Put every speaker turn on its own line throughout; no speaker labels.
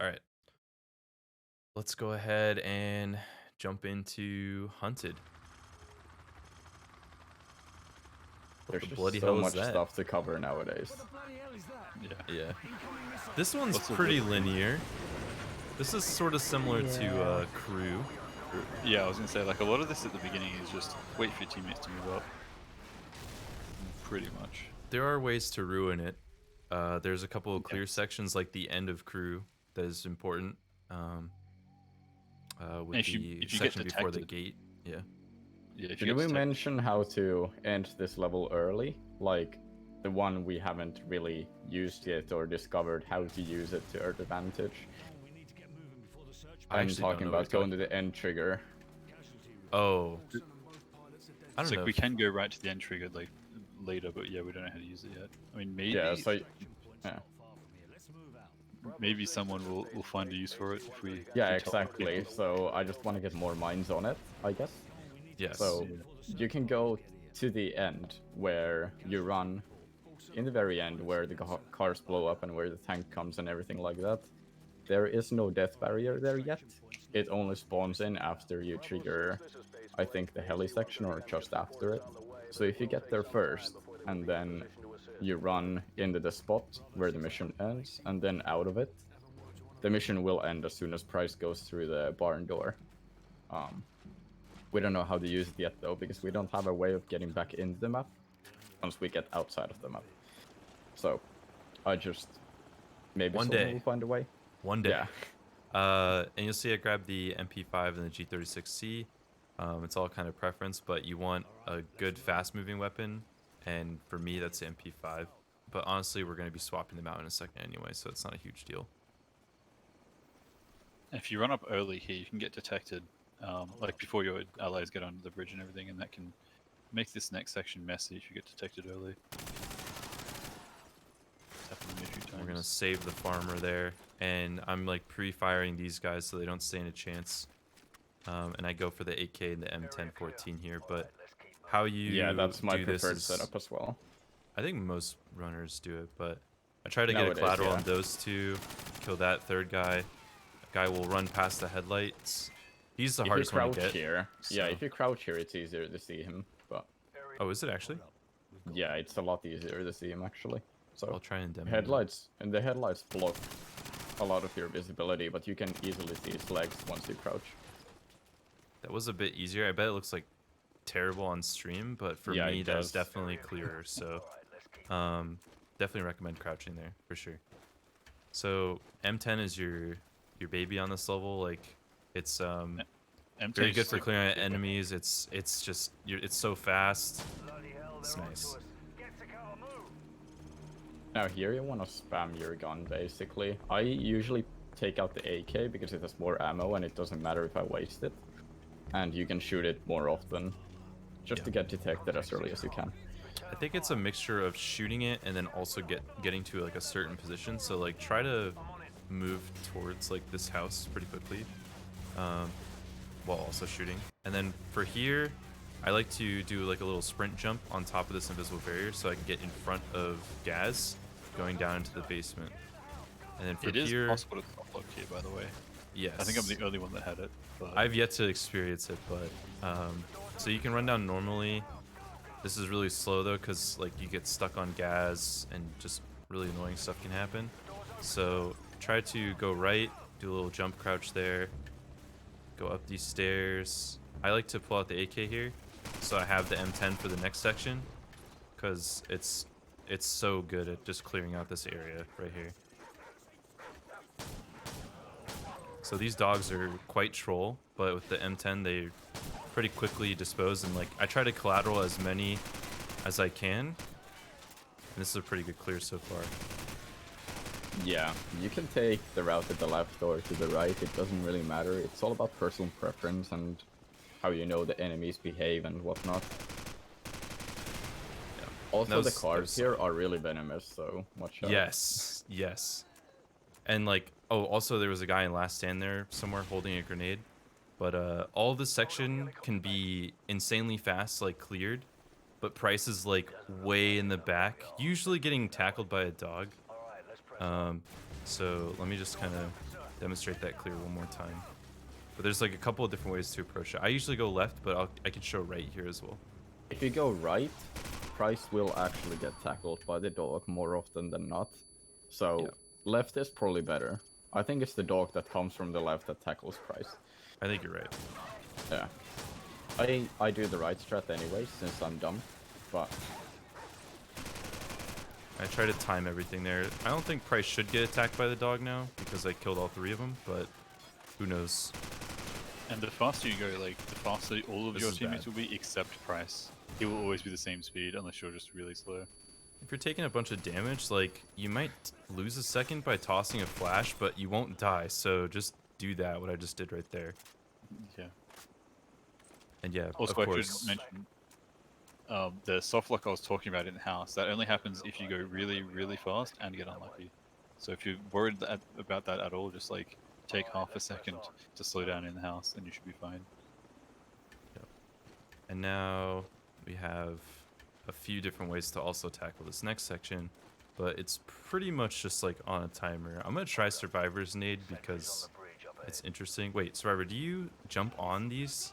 All right. Let's go ahead and jump into Hunted. What
There's
the
just
bloody
so
hell is
much
that?
stuff to cover nowadays.
Yeah.
Yeah. This one's
What's the
pretty
look?
linear. This is sort of similar to
Yeah.
Crew.
Yeah, I was gonna say like a lot of this at the beginning is just wait for your teammates to move up. Pretty much.
There are ways to ruin it. There's a couple of
Yeah.
clear sections like the end of Crew that is important. Um,
And
with
if you
the
if you get
section before the
detected,
gate. Yeah.
yeah, if you
Should
get
we
detected,
mention how to end this level early? Like the one we haven't really used yet or discovered how to use it to our advantage.
I
I'm
actually don't
talking
know what
about
you're
going to
talking
the end trigger.
about. Oh, I
it's
don't
like
know.
we can go right to the end trigger like later, but yeah, we don't know how to use it yet. I mean,
Yeah, so yeah.
maybe someone will find a use for it if we
Yeah,
tell
exactly.
people.
So I just want to get more minds on it, I guess.
Yes.
So
Yeah.
you can go to the end where you run in the very end where the cars blow up and where the tank comes and everything like that. There is no death barrier there yet. It only spawns in after you trigger, I think, the heli section or just after it. So if you get there first and then you run into the spot where the mission ends and then out of it, the mission will end as soon as Price goes through the barn door. We don't know how to use it yet though, because we don't have a way of getting back into the map once we get outside of the map. So I just maybe
One
someone
day.
will find a way.
One day.
Yeah.
And you'll see I grabbed the MP5 and the G36C. It's all kind of preference, but you want a good fast-moving weapon, and for me, that's the MP5. But honestly, we're going to be swapping them out in a second anyway, so it's not a huge deal.
If you run up early here, you can get detected, like before your allies get onto the bridge and everything, and that can make this next section messy if you get detected early. It's happened to me a few times.
We're going to save the farmer there, and I'm like pre-firing these guys so they don't stand a chance. And I go for the AK and the M1014 here, but how you
Yeah, that's my
do this
preferred
is,
setup as well.
I think most runners do it, but I try to get a
Nowadays,
collateral
yeah.
on those two, kill that third guy. Guy will run past the headlights. He's the
If you
hardest one
crouch
to get.
here, yeah,
so-
if you crouch here, it's easier to see him. But
Oh, is it actually?
yeah, it's a lot easier to see him actually.
I'll
So
try and demo.
headlights and the headlights block a lot of your visibility, but you can easily see his legs once you crouch.
That was a bit easier. I bet it looks like terrible on stream, but for
Yeah,
me,
it
that's
does.
definitely clearer. So, definitely recommend crouching there for sure. So M10 is your baby on this level. Like, it's
M10
very
is
good for
super
clearing out
good.
enemies. It's just it's so fast. It's nice.
Now here you want to spam your gun basically. I usually take out the AK because it has more ammo and it doesn't matter if I waste it. And you can shoot it more often just to get detected as early as you can.
I think it's a mixture of shooting it and then also getting to like a certain position. So like try to move towards like this house pretty quickly, while also shooting. And then for here, I like to do like a little sprint jump on top of this invisible barrier so I can get in front of Gaz going down into the basement. And then for
It is
here,
possible to top lock here, by the way.
yes.
I think I'm the only one that had it. But
I've yet to experience it, but so you can run down normally. This is really slow though, because like you get stuck on gas and just really annoying stuff can happen. So try to go right, do a little jump crouch there, go up these stairs. I like to pull out the AK here, so I have the M10 for the next section, because it's so good at just clearing out this area right here. So these dogs are quite troll, but with the M10 they pretty quickly dispose, and like I try to collateral as many as I can. And this is a pretty good clear so far.
Yeah, you can take the route to the left or to the right, it doesn't really matter. It's all about personal preference and how you know the enemies behave and whatnot.
Yeah.
Also, the cars here are really venomous, so watch out.
Yes, yes. And like, oh, also there was a guy in last stand there somewhere holding a grenade. But all of this section can be insanely fast, like cleared. But Price is like way in the back, usually getting tackled by a dog. So let me just kind of demonstrate that clear one more time. But there's like a couple of different ways to approach it. I usually go left, but I can show right here as well.
If you go right, Price will actually get tackled by the dog more often than not. So
Yeah.
left is probably better. I think it's the dog that comes from the left that tackles Price.
I think you're right.
Yeah. I do the right strat anyway, since I'm dumb, but...
I try to time everything there. I don't think Price should get attacked by the dog now, because I killed all 3 of them, but who knows.
And the faster you go, like, the faster all of
This
your
is
teammates
bad.
will be, except Price. He will always be the same speed, unless you're just really slow.
If you're taking a bunch of damage, like, you might lose a second by tossing a flash, but you won't die, so just do that, what I just did right there.
Yeah.
And yeah,
Also,
of
I
course.
should mention the soft lock I was talking about in the house. That only happens if you go really, really fast and get unlucky. So if you're worried about that at all, just like take half a second to slow down in the house, and you should be fine.
And now we have a few different ways to also tackle this next section, but it's pretty much just like on a timer. I'm gonna try Survivor's Nade because it's interesting. Wait, Survivor, do you jump on these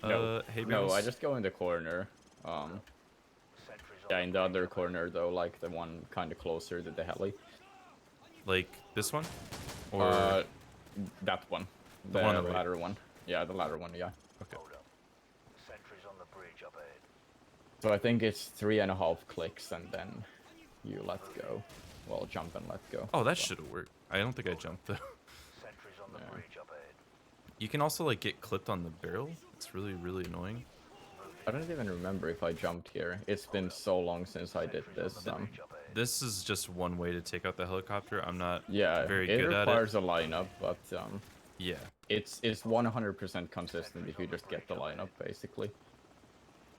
hay
No,
bales?
I just go in the corner. Yeah, in the other corner though, like the one kind of closer to the heli.
Like this one? Or
That one.
The one on the right.
latter one. Yeah, the latter one, yeah.
okay.
So I think it's 3.5 clicks and then you let go. Well, jump and let go.
Oh, that should have worked. I don't think I jumped though.
Yeah.
You can also like get clipped on the barrel. It's really, really annoying.
I don't even remember if I jumped here. It's been so long since I did this.
This is just one way to take out the helicopter. I'm not
Yeah,
very
it
good at it.
requires a lineup, but
Yeah.
it's 100% consistent if you just get the lineup, basically.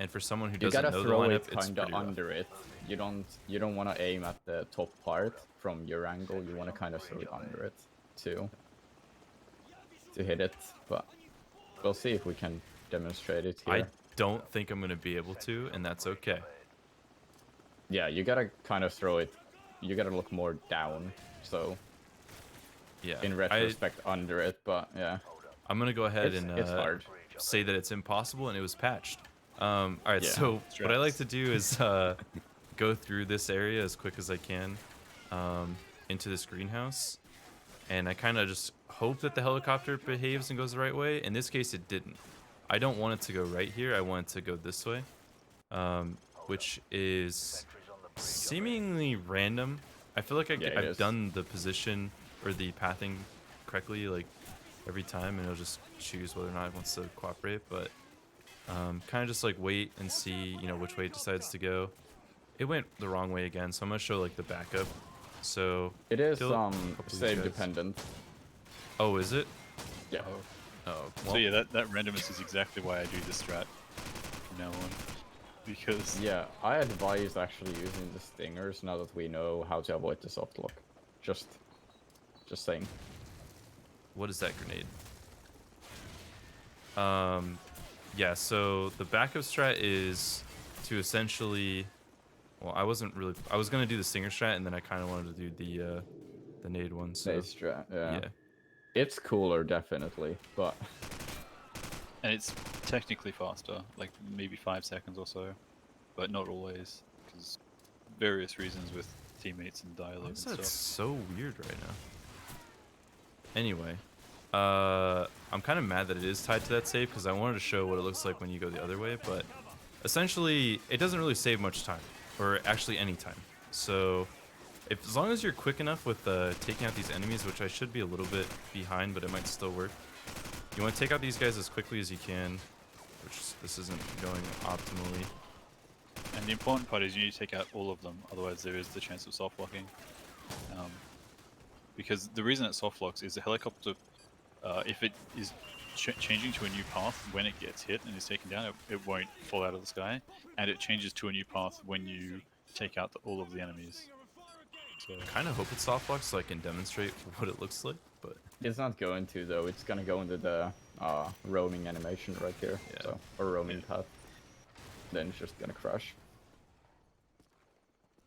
And for someone who
You
doesn't
gotta
know the
throw
lineup,
it
it's
kinda
pretty rough.
under it. You don't want to aim at the top part from your angle. You want to kind of throw it under it to hit it. But we'll see if we can demonstrate it here.
I don't think I'm gonna be able to, and that's okay.
Yeah, you gotta kind of throw it. You gotta look more down. So
Yeah.
in retrospect, under it. But yeah,
I'm gonna go ahead
it's
and
hard.
say that it's impossible, and it was patched. All right.
Yeah,
So what I like
strats.
to do is go through this area as quick as I can into this greenhouse, and I kind of just hope that the helicopter behaves and goes the right way. In this case, it didn't. I don't want it to go right here. I want it to go this way, which is seemingly random. I feel like
Yeah, it
I've
is.
done the position or the pathing correctly like every time, and it'll just choose whether or not it wants to cooperate. But kind of just like wait and see, you know, which way it decides to go. It went the wrong way again, so I'm gonna show like the backup. So
It is
kill a couple of these
save
guys.
dependent.
Oh, is it?
Yeah.
Oh,
So
well,
yeah, that randomness is exactly why I do this strat from now on. Because
Yeah, I advise actually using the stingers now that we know how to avoid the soft lock. Just saying.
what is that grenade? Yeah, so the backup strat is to essentially, well, I was gonna do the stinger strat, and then I kind of wanted to do the nade one. So
Nade strat, yeah.
yeah,
It's cooler, definitely, but
and it's technically faster, like maybe 5 seconds or so, but not always, because various reasons with teammates and
why
dialogue and
is that
stuff.
so weird right now? Anyway, I'm kind of mad that it is tied to that save because I wanted to show what it looks like when you go the other way, but essentially it doesn't really save much time, or actually any time. So as long as you're quick enough with taking out these enemies, which I should be a little bit behind, but it might still work. You want to take out these guys as quickly as you can, which this isn't going optimally.
And the important part is you need to take out all of them, otherwise there is the chance of soft locking. Because the reason it soft locks is the helicopter, if it is changing to a new path when it gets hit and is taken down, it won't fall out of the sky, and it changes to a new path when you take out all of the enemies. So
I kind of hope it soft locks so I can demonstrate what it looks like, but
it's not going to though. It's gonna go into the roaming animation right here.
Yeah.
So, or roaming path. Then it's just gonna crash.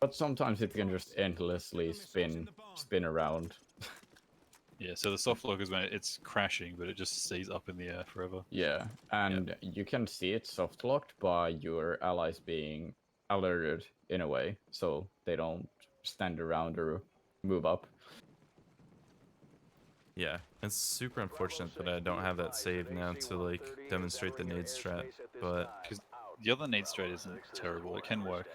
But sometimes it can just endlessly spin around.
Yeah, so the soft lock is when it's crashing, but it just stays up in the air forever.
Yeah, and you can see it soft locked by your allies being alerted in a way, so they don't stand around or move up.
Yeah, it's super unfortunate that I don't have that saved now to like demonstrate the nade strat, but
Because the other nade strat isn't terrible. It can work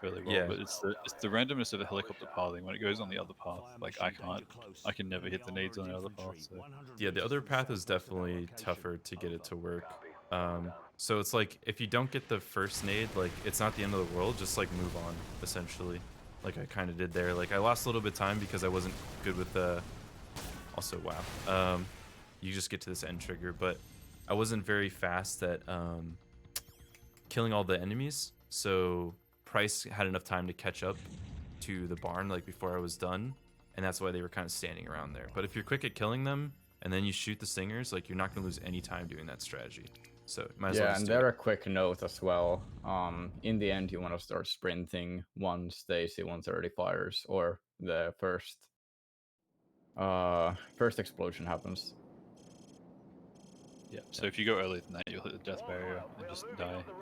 fairly well,
yeah,
but it's the randomness of a helicopter pathing. When it goes on the other path, like I can never hit the nades on the other path. So
yeah, the other path is definitely tougher to get it to work. So it's like if you don't get the first nade, like it's not the end of the world. Just like move on, essentially. Like I kind of did there. Like I lost a little bit of time because I wasn't good with the. Also, wow. You just get to this end trigger, but I wasn't very fast at killing all the enemies. So Price had enough time to catch up to the barn like before I was done, and that's why they were kind of standing around there. But if you're quick at killing them and then you shoot the stingers, like you're not gonna lose any time doing that strategy. So might as well
Yeah,
just
and
do it.
there a quick note as well. In the end, you want to start sprinting once the AC-130 fires or the first explosion happens.
yeah, so if you go earlier than that, you'll hit the death barrier and just die.